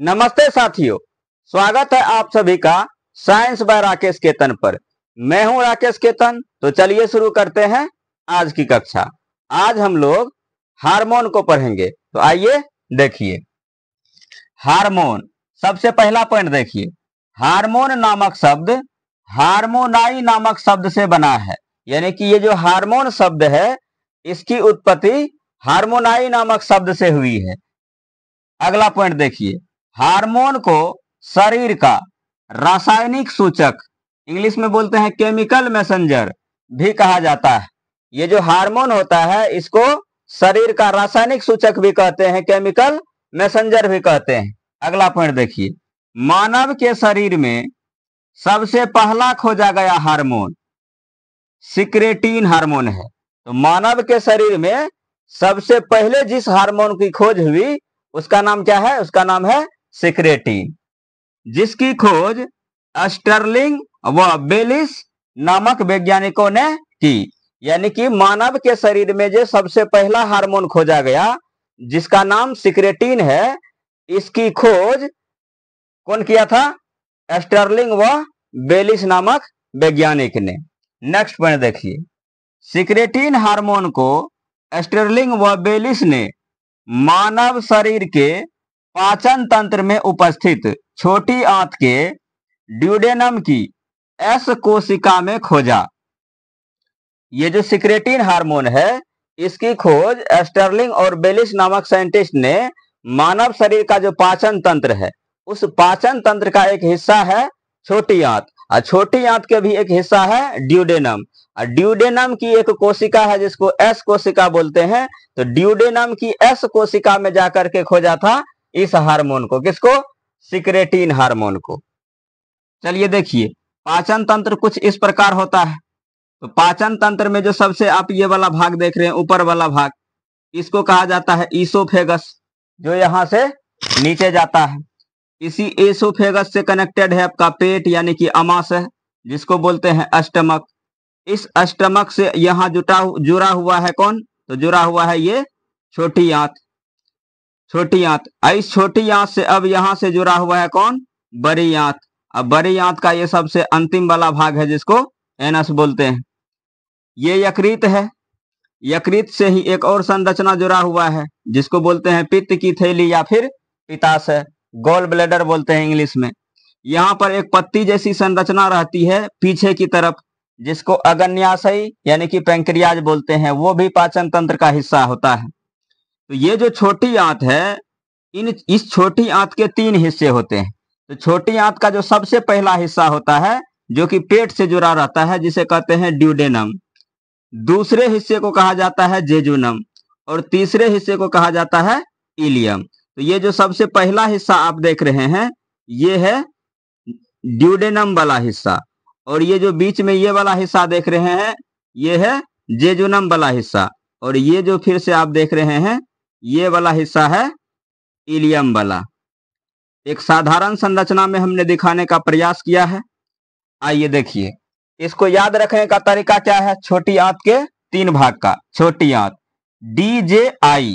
नमस्ते साथियों, स्वागत है आप सभी का साइंस बाय राकेश केतन पर। मैं हूं राकेश केतन। तो चलिए शुरू करते हैं आज की कक्षा। आज हम लोग हार्मोन को पढ़ेंगे। तो आइए देखिए, हार्मोन। सबसे पहला पॉइंट देखिए, हार्मोन नामक शब्द हार्मोनाई नामक शब्द से बना है। यानी कि ये जो हार्मोन शब्द है इसकी उत्पत्ति हार्मोनाई नामक शब्द से हुई है। अगला पॉइंट देखिए, हार्मोन को शरीर का रासायनिक सूचक, इंग्लिश में बोलते हैं केमिकल मैसेंजर भी कहा जाता है। ये जो हार्मोन होता है इसको शरीर का रासायनिक सूचक भी कहते हैं, केमिकल मैसेंजर भी कहते हैं। अगला पॉइंट देखिए, मानव के शरीर में सबसे पहला खोजा गया हार्मोन सिक्रेटिन हार्मोन है। तो मानव के शरीर में सबसे पहले जिस हार्मोन की खोज हुई उसका नाम क्या है? उसका नाम है सिक्रेटिन, जिसकी खोज स्टर्लिंग व बेलिस नामक वैज्ञानिकों ने की। यानी कि मानव के शरीर में जो सबसे पहला हार्मोन खोजा गया जिसका नाम सिक्रेटिन है, इसकी खोज कौन किया था? स्टर्लिंग व बेलिस नामक वैज्ञानिक ने। नेक्स्ट पॉइंट देखिए, सिक्रेटिन हार्मोन को स्टर्लिंग व बेलिस ने मानव शरीर के पाचन तंत्र में उपस्थित छोटी आंत के ड्यूडेनम की एस कोशिका में खोजा। ये जो सिक्रेटिन हार्मोन है इसकी खोज स्टर्लिंग और बेलिस नामक साइंटिस्ट ने मानव शरीर का जो पाचन तंत्र है उस पाचन तंत्र का एक हिस्सा है छोटी आंत, और छोटी आंत के भी एक हिस्सा है ड्यूडेनम। और ड्यूडेनम की एक कोशिका है जिसको एस कोशिका बोलते हैं। तो ड्यूडेनम की एस कोशिका में जाकर के खोजा था इस हार्मोन को। किसको? सिक्रेटिन हार्मोन को। चलिए देखिए, पाचन तंत्र कुछ इस प्रकार होता है। तो पाचन तंत्र में जो सबसे आप ये वाला भाग देख रहे हैं, ऊपर वाला भाग, इसको कहा जाता है ईसोफेगस, जो यहां से नीचे जाता है। इसी एसोफेगस से कनेक्टेड है आपका पेट यानी कि अमाशय, जिसको बोलते हैं स्टमक। इस स्टमक से यहाँ जुड़ा हुआ है कौन? तो जुड़ा हुआ है ये छोटी आंत। छोटी आंत, इस छोटी आंत से अब यहां से जुड़ा हुआ है कौन? बड़ी आंत। अब बड़ी आंत का ये सबसे अंतिम वाला भाग है जिसको एनस बोलते हैं। ये यकृत है। यकृत से ही एक और संरचना जुड़ा हुआ है जिसको बोलते हैं पित्त की थैली या फिर पित्ताशय, गॉल ब्लैडर बोलते हैं इंग्लिश में। यहाँ पर एक पत्ती जैसी संरचना रहती है पीछे की तरफ जिसको अग्न्याशय यानी कि पैंक्रियाज बोलते हैं, वो भी पाचन तंत्र का हिस्सा होता है। तो ये जो छोटी आंत है, इस छोटी आंत के 3 हिस्से होते हैं। तो छोटी आंत का जो सबसे पहला हिस्सा होता है जो कि पेट से जुड़ा रहता है, जिसे कहते हैं ड्यूडेनम। दूसरे हिस्से को कहा जाता है जेजुनम और तीसरे हिस्से को कहा जाता है इलियम। तो ये जो सबसे पहला हिस्सा आप देख रहे हैं ये है ड्यूडेनम वाला हिस्सा, और ये जो बीच में ये वाला हिस्सा देख रहे हैं ये है जेजुनम वाला हिस्सा, और ये जो फिर से आप देख रहे हैं ये वाला हिस्सा है इलियम वाला। एक साधारण संरचना में हमने दिखाने का प्रयास किया है। आइए देखिए, इसको याद रखने का तरीका क्या है? छोटी आंत के 3 भाग का। छोटी आंत DJ-I,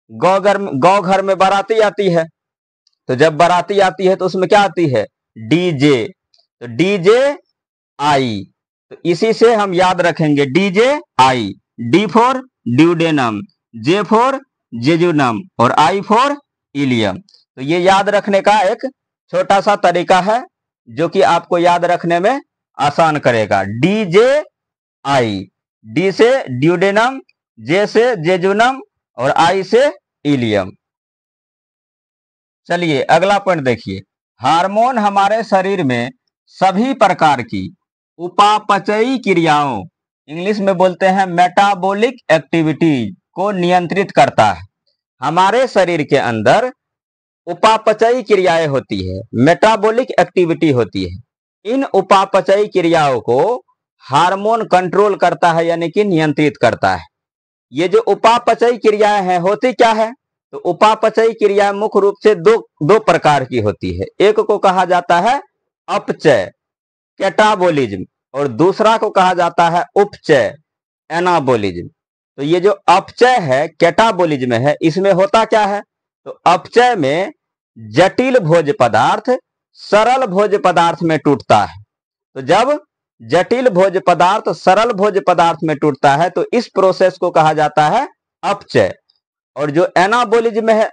गौ घर में बाराती आती है, तो जब बाराती आती है तो उसमें क्या आती है? DJ। तो DJ-I, तो इसी से हम याद रखेंगे DJ-I। D for duodenum, J for jejunum और I फॉर इलियम। तो ये याद रखने का एक छोटा सा तरीका है जो कि आपको याद रखने में आसान करेगा। DJ-I, D से ड्यूडेनम, J से जेजुनम और I से इलियम। चलिए अगला पॉइंट देखिए, हार्मोन हमारे शरीर में सभी प्रकार की उपापचयी क्रियाओं, इंग्लिश में बोलते हैं मेटाबॉलिक एक्टिविटीज को नियंत्रित करता है। हमारे शरीर के अंदर उपापचयी क्रियाएं होती है, मेटाबॉलिक एक्टिविटी होती है। इन उपापचयी क्रियाओं को हार्मोन कंट्रोल करता है यानी कि नियंत्रित करता है। ये जो उपापचयी क्रियाएं हैं होती क्या है? तो उपापचयी क्रिया मुख्य रूप से दो प्रकार की होती है। एक को कहा जाता है अपचय कैटाबोलिज्म और दूसरा को कहा जाता है उपचय एनाबोलिज्म। तो ये जो अपचय है कैटाबोलिज्म है, इसमें होता क्या है? तो अपचय में जटिल भोज्य पदार्थ सरल भोज्य पदार्थ में टूटता है। तो जब जटिल भोज्य पदार्थ सरल भोज्य पदार्थ में टूटता है तो इस प्रोसेस को कहा जाता है अपचय। और जो एनाबोलिज्म है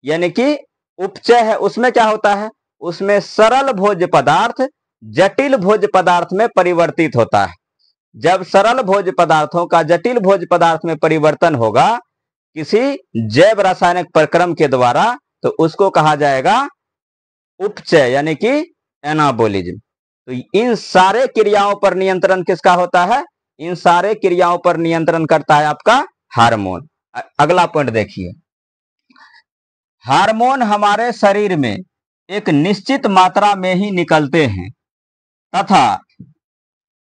यानी कि उपचय है, उसमें क्या होता है, उसमें सरल भोज्य पदार्थ जटिल भोज्य पदार्थ में परिवर्तित होता है। जब सरल भोज्य पदार्थों का जटिल भोज्य पदार्थ में परिवर्तन होगा किसी जैव रासायनिक प्रक्रम के द्वारा तो उसको कहा जाएगा उपचय यानी कि एनाबोलिज्म। तो इन सारे क्रियाओं पर नियंत्रण किसका होता है, इन सारे क्रियाओं पर नियंत्रण करता है आपका हार्मोन। अगला पॉइंट देखिए, हार्मोन हमारे शरीर में एक निश्चित मात्रा में ही निकलते हैं तथा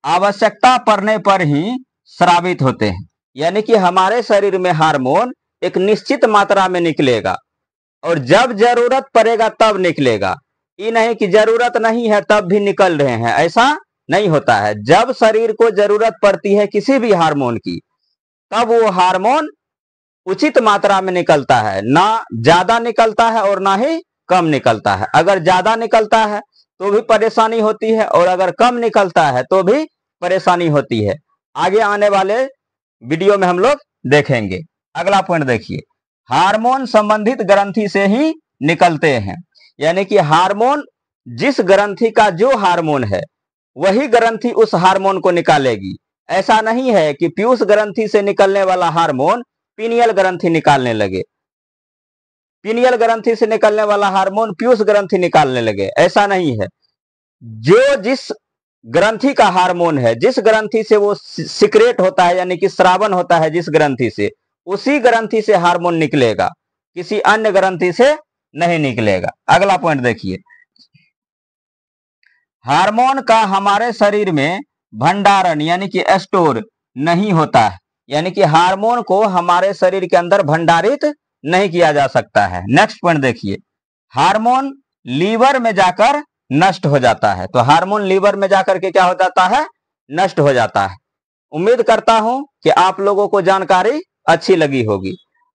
आवश्यकता पड़ने पर ही स्रावित होते हैं। यानी कि हमारे शरीर में हार्मोन एक निश्चित मात्रा में निकलेगा और जब जरूरत पड़ेगा तब निकलेगा। ये नहीं कि जरूरत नहीं है तब भी निकल रहे हैं, ऐसा नहीं होता है। जब शरीर को जरूरत पड़ती है किसी भी हार्मोन की तब वो हार्मोन उचित मात्रा में निकलता है, ना ज्यादा निकलता है और ना ही कम निकलता है। अगर ज्यादा निकलता है तो भी परेशानी होती है और अगर कम निकलता है तो भी परेशानी होती है। आगे आने वाले वीडियो में हम लोग देखेंगे। अगला पॉइंट देखिए, हार्मोन संबंधित ग्रंथि से ही निकलते हैं। यानी कि हार्मोन जिस ग्रंथि का जो हार्मोन है वही ग्रंथि उस हार्मोन को निकालेगी। ऐसा नहीं है कि पीयूष ग्रंथि से निकलने वाला हार्मोन पीनियल ग्रंथि निकालने लगे, पीनियल ग्रंथि से निकलने वाला हार्मोन पीयूष ग्रंथि निकालने लगे, ऐसा नहीं है। जो जिस ग्रंथि का हार्मोन है, जिस ग्रंथि से वो सिक्रेट होता है यानी कि स्रावन होता है जिस ग्रंथि से, उसी ग्रंथि से हार्मोन निकलेगा, किसी अन्य ग्रंथि से नहीं निकलेगा। अगला पॉइंट देखिए, हार्मोन का हमारे शरीर में भंडारण यानी कि स्टोर नहीं होता है। यानी कि हार्मोन को हमारे शरीर के अंदर भंडारित नहीं किया जा सकता है। नेक्स्ट पॉइंट देखिए, हार्मोन लीवर में जाकर नष्ट हो जाता है। तो हार्मोन लीवर में जाकर के क्या हो जाता है, नष्ट हो जाता है। उम्मीद करता हूं कि आप लोगों को जानकारी अच्छी लगी होगी।